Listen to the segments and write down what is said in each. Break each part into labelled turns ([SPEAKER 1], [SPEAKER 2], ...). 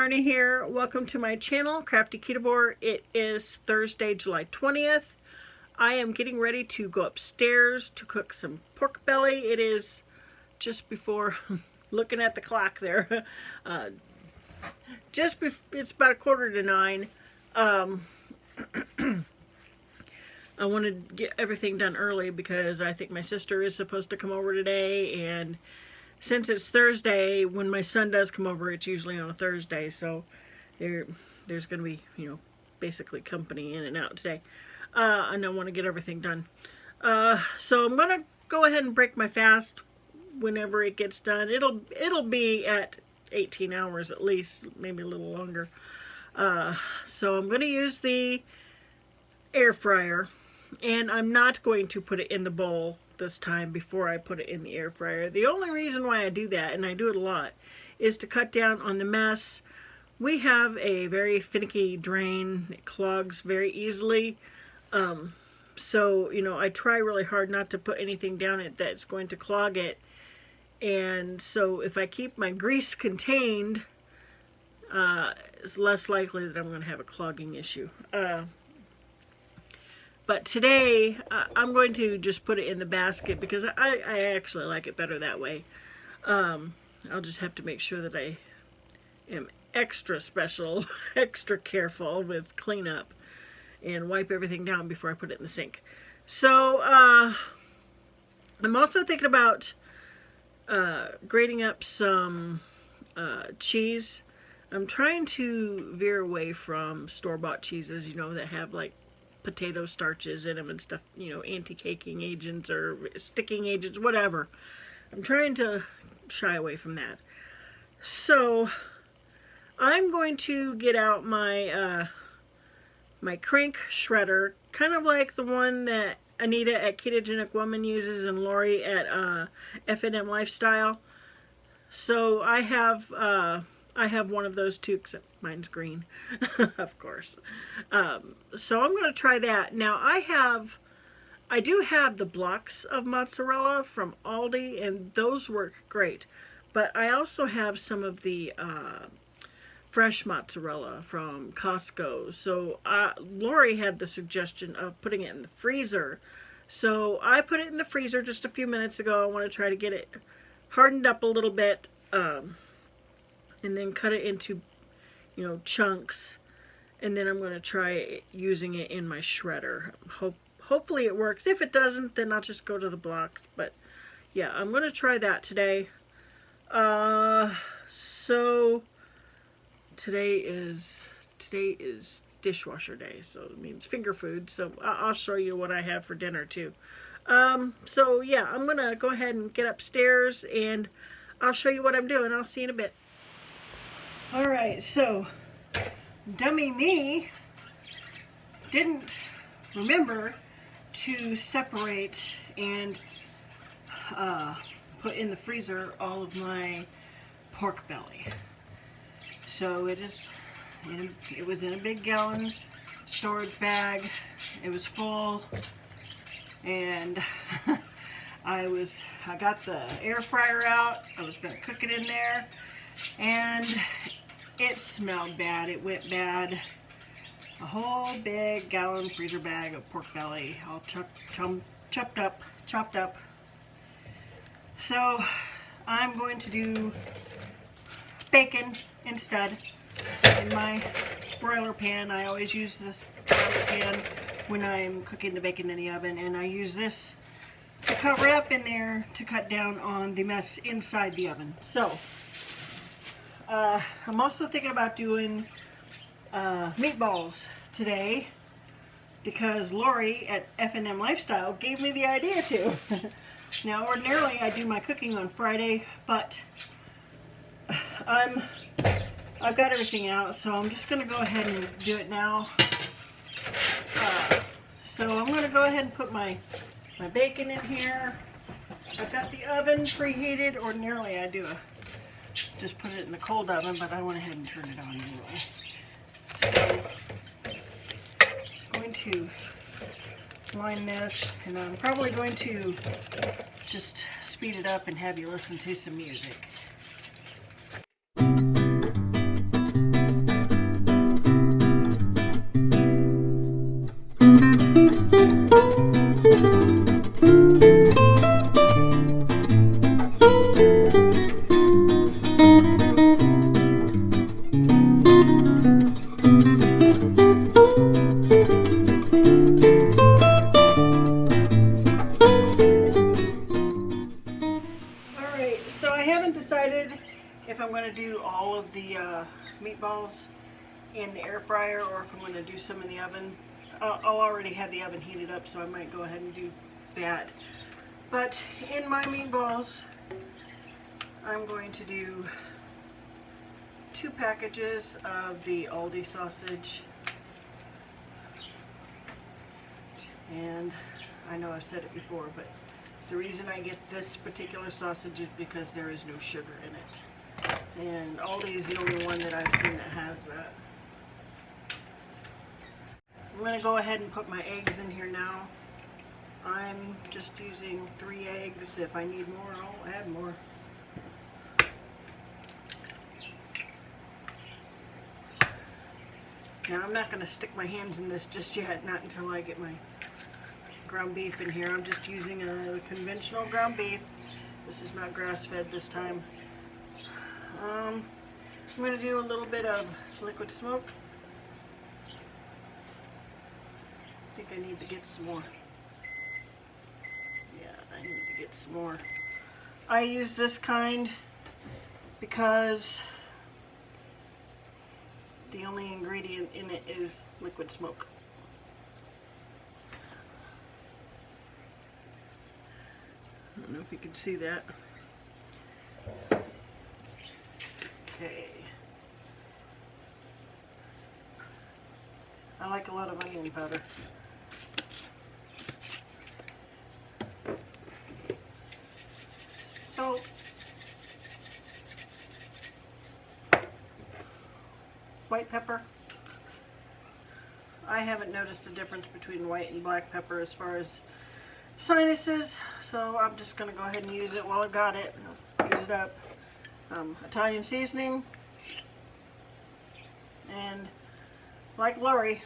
[SPEAKER 1] Marna here. Welcome to my channel, Krafty Ketovore. It is Thursday, July 20th. I am getting ready to go upstairs to cook some pork belly. It is just before, looking at the clock there, it's about 8:45. I wanted to get everything done early because I think my sister is supposed to come over today, and since it's Thursday, when my son does come over, it's usually on a Thursday, so there's going to be, basically company in and out today. And I want to get everything done. So I'm going to go ahead and break my fast whenever it gets done. It'll be at 18 hours at least, maybe a little longer. So I'm going to use the air fryer, and I'm not going to put it in the bowl this time before I put it in the air fryer. The only reason why I do that, and I do it a lot, is to cut down on the mess. We have a very finicky drain. It clogs very easily. So, I try really hard not to put anything down it that's going to clog it. And so if I keep my grease contained, it's less likely that I'm going to have a clogging issue. But today, I'm going to just put it in the basket because I actually like it better that way. I'll just have to make sure that I am extra special, extra careful with cleanup and wipe everything down before I put it in the sink. So, I'm also thinking about grating up some cheese. I'm trying to veer away from store-bought cheeses, that have like potato starches in them and stuff, anti-caking agents or sticking agents, whatever. I'm trying to shy away from that. So I'm going to get out my my crank shredder, kind of like the one that Anita at Ketogenic Woman uses and Lori at FNMLifestyle. So I have one of those too, except mine's green, of course. So I'm going to try that. Now I do have the blocks of mozzarella from Aldi, and those work great. But I also have some of the fresh mozzarella from Costco. So Lori had the suggestion of putting it in the freezer. So I put it in the freezer just a few minutes ago. I want to try to get it hardened up a little bit, and then cut it into chunks, and then I'm going to try using it in my shredder. Hopefully it works. If it doesn't, then I'll just go to the blocks. But yeah, I'm going to try that today. So today is dishwasher day, so it means finger food. So I'll show you what I have for dinner too. So yeah, I'm going to go ahead and get upstairs, and I'll show you what I'm doing. I'll see you in a bit. Alright, so dummy me didn't remember to separate and put in the freezer all of my pork belly. So it was in a big gallon storage bag. It was full, and I got the air fryer out. I was going to cook it in there, and it smelled bad. It went bad. A whole big gallon freezer bag of pork belly, all chopped up. So I'm going to do bacon instead in my broiler pan. I always use this broiler pan when I'm cooking the bacon in the oven, and I use this to cover it up in there to cut down on the mess inside the oven. So I'm also thinking about doing meatballs today because Lori at FNMLifestyle gave me the idea to. Now, ordinarily I do my cooking on Friday, but I've got everything out, so I'm just going to go ahead and do it now. So I'm going to go ahead and put my bacon in here. I've got the oven preheated. Ordinarily I do just put it in the cold oven, but I went ahead and turned it on anyway. So I'm going to line this, and I'm probably going to just speed it up and have you listen to some music. Alright, so I haven't decided if I'm going to do all of the meatballs in the air fryer or if I'm going to do some in the oven. I'll already have the oven heated up, so I might go ahead and do that. But in my meatballs, I'm going to do 2 packages of the Aldi sausage. And I know I've said it before, but the reason I get this particular sausage is because there is no sugar in it. And Aldi is the only one that I've seen that has that. I'm going to go ahead and put my eggs in here now. I'm just using 3 eggs. If I need more, I'll add more. Now I'm not going to stick my hands in this just yet, not until I get my ground beef in here. I'm just using a conventional ground beef. This is not grass-fed this time. I'm going to do a little bit of liquid smoke. I think I need to get some more. Yeah, I need to get some more. I use this kind because the only ingredient in it is liquid smoke. I don't know if you can see that. Okay. I like a lot of onion powder. Salt. White pepper. I haven't noticed a difference between white and black pepper as far as sinuses, so I'm just going to go ahead and use it while I've got it. Use it up. Italian seasoning. And like Lori,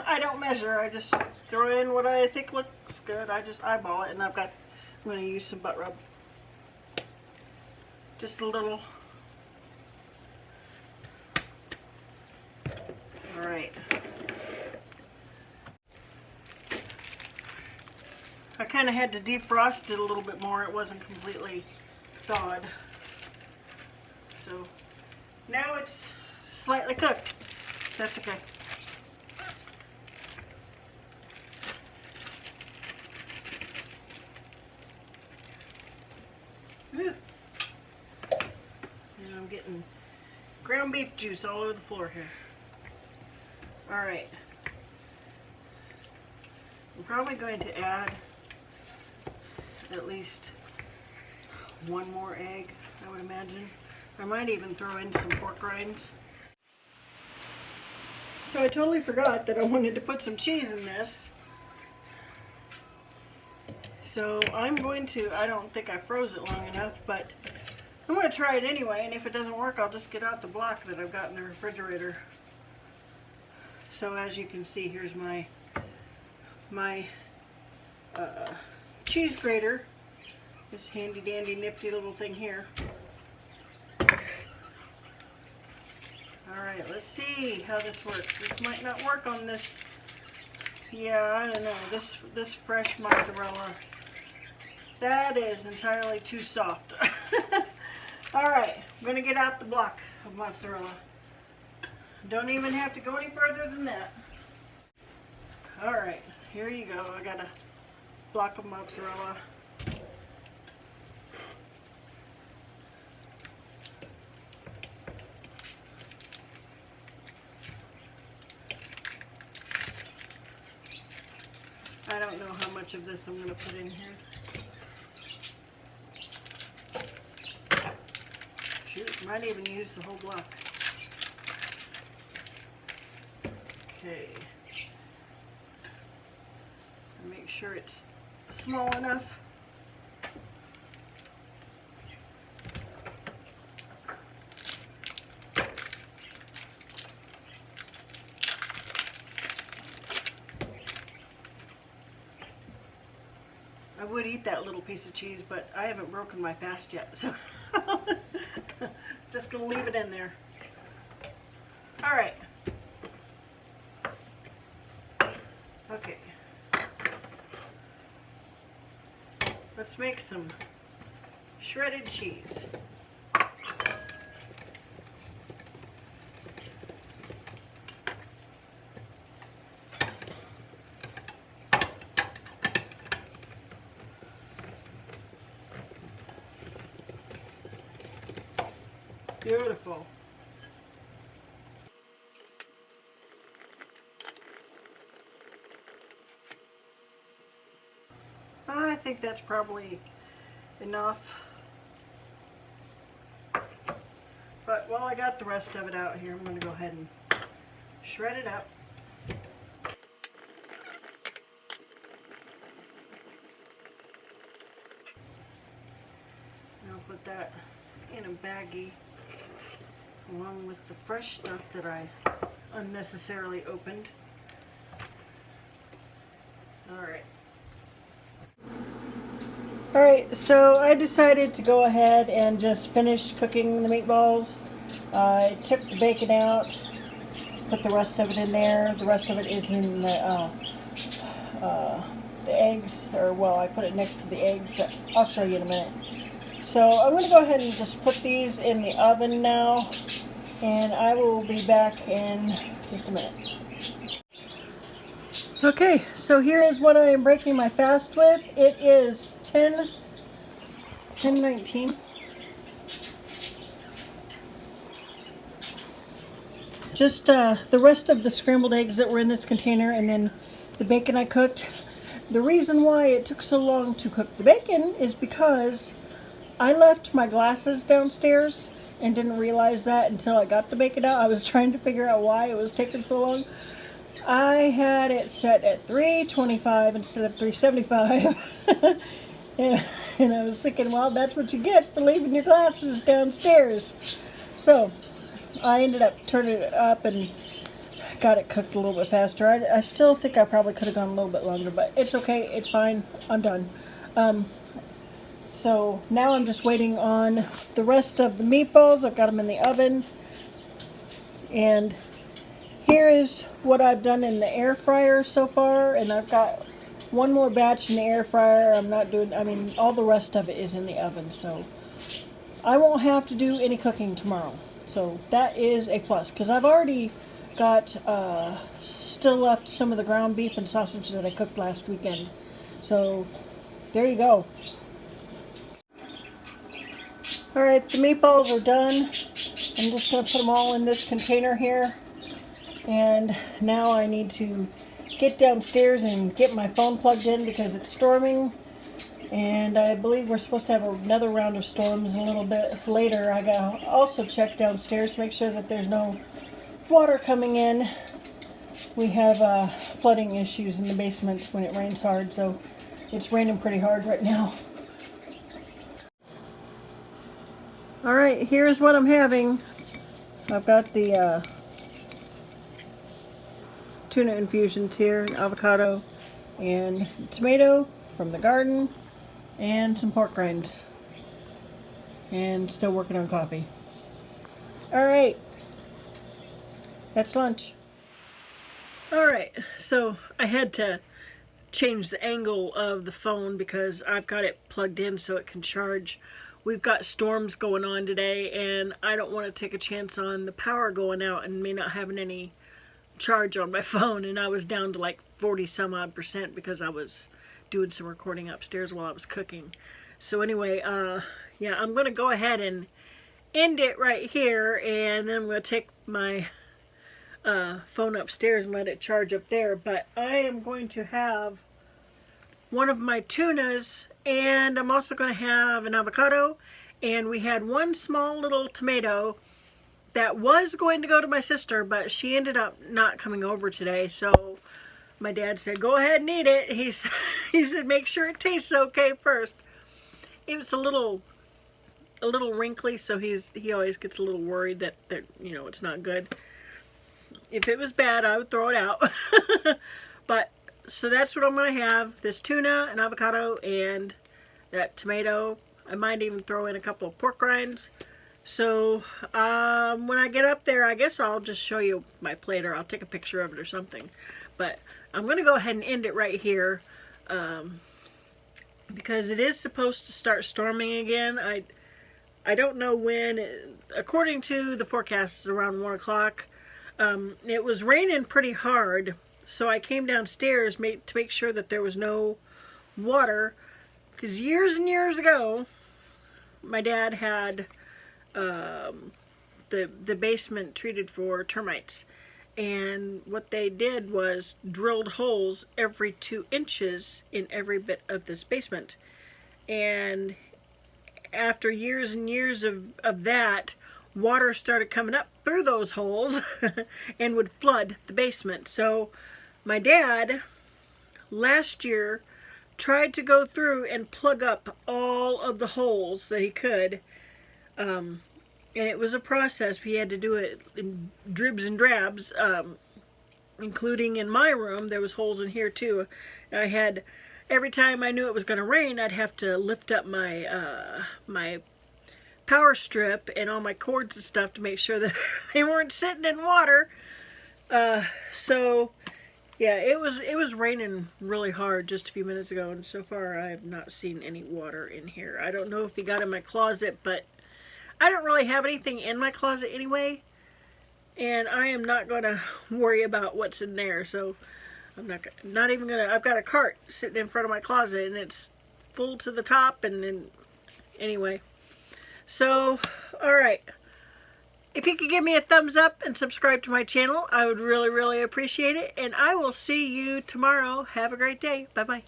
[SPEAKER 1] I don't measure. I just throw in what I think looks good. I just eyeball it, and I'm going to use some butt rub. Just a little. Alright. I kind of had to defrost it a little bit more. It wasn't completely thawed. So now it's slightly cooked. That's okay. Ooh. And I'm getting ground beef juice all over the floor here. Alright. I'm probably going to add at least 1 more egg, I would imagine. I might even throw in some pork rinds. So I totally forgot that I wanted to put some cheese in this. So I'm going to, I don't think I froze it long enough, but I'm going to try it anyway, and if it doesn't work, I'll just get out the block that I've got in the refrigerator. So as you can see, here's my cheese grater. This handy dandy nifty little thing here. Alright, let's see how this works. This might not work on this. Yeah, I don't know. This fresh mozzarella. That is entirely too soft. Alright, I'm going to get out the block of mozzarella. Don't even have to go any further than that. Alright, here you go. I got a block of mozzarella. I don't know how much of this I'm going to put in here. Shoot, might even use the whole block. Okay. Make sure it's small enough. I would eat that little piece of cheese, but I haven't broken my fast yet, so just gonna leave it in there. All right. Okay. Let's make some shredded cheese. Beautiful. I think that's probably enough. But while I got the rest of it out here, I'm going to go ahead and shred it up. I'll put that in a baggie along with the fresh stuff that I unnecessarily opened. Alright, so I decided to go ahead and just finish cooking the meatballs. I took the bacon out, put the rest of it in there. The rest of it is in the eggs, or well, I put it next to the eggs. I'll show you in a minute. So I'm going to go ahead and just put these in the oven now, and I will be back in just a minute. Okay, so here is what I am breaking my fast with. It is 10:19. Just the rest of the scrambled eggs that were in this container, and then the bacon I cooked. The reason why it took so long to cook the bacon is because I left my glasses downstairs and didn't realize that until I got the bacon out. I was trying to figure out why it was taking so long. I had it set at 325 instead of 375. and I was thinking, well, that's what you get for leaving your glasses downstairs. So I ended up turning it up and got it cooked a little bit faster. I still think I probably could have gone a little bit longer, but it's okay. It's fine. I'm done. So now I'm just waiting on the rest of the meatballs. I've got them in the oven. And here is what I've done in the air fryer so far, and I've got one more batch in the air fryer. All the rest of it is in the oven, so I won't have to do any cooking tomorrow. So that is a plus, because I've already got still left some of the ground beef and sausage that I cooked last weekend. So there you go. Alright, the meatballs are done. I'm just going to put them all in this container here. And now I need to get downstairs and get my phone plugged in because it's storming. And I believe we're supposed to have another round of storms a little bit later. I gotta also check downstairs to make sure that there's no water coming in. We have flooding issues in the basement when it rains hard, so it's raining pretty hard right now. Alright, here's what I'm having. I've got the tuna infusions here, avocado and tomato from the garden, and some pork rinds. And still working on coffee. Alright, that's lunch. Alright, so I had to change the angle of the phone because I've got it plugged in so it can charge. We've got storms going on today, and I don't want to take a chance on the power going out and me not having any charge on my phone. And I was down to like 40 some odd % because I was doing some recording upstairs while I was cooking. So anyway, yeah, I'm going to go ahead and end it right here, and then I'm going to take my phone upstairs and let it charge up there. But I am going to have one of my tunas, and I'm also going to have an avocado, and we had one small little tomato that was going to go to my sister, but she ended up not coming over today, so my dad said, go ahead and eat it. He said, make sure it tastes okay first. It was a little wrinkly, so he always gets a little worried that it's not good. If it was bad, I would throw it out. But so that's what I'm going to have. This tuna, an avocado, and that tomato. I might even throw in a couple of pork rinds. So when I get up there, I guess I'll just show you my plate, or I'll take a picture of it or something. But I'm going to go ahead and end it right here. because it is supposed to start storming again. I don't know when. According to the forecast, it's around 1 o'clock. It was raining pretty hard, so I came downstairs to make sure that there was no water, because years and years ago, my dad had the basement treated for termites, and what they did was drilled holes every 2 inches in every bit of this basement. And after years and years of that, water started coming up through those holes and would flood the basement. So my dad last year tried to go through and plug up all of the holes that he could, and it was a process. He had to do it in dribs and drabs, including in my room. There was holes in here too. I had, every time I knew it was going to rain, I'd have to lift up my my power strip and all my cords and stuff to make sure that they weren't sitting in water. So yeah, it was raining really hard just a few minutes ago, and so far I have not seen any water in here. I don't know if he got in my closet, but I don't really have anything in my closet anyway, and I am not going to worry about what's in there. So I'm not even gonna. I've got a cart sitting in front of my closet, and it's full to the top. And then anyway, so all right. If you could give me a thumbs up and subscribe to my channel, I would really, really appreciate it. And I will see you tomorrow. Have a great day. Bye-bye.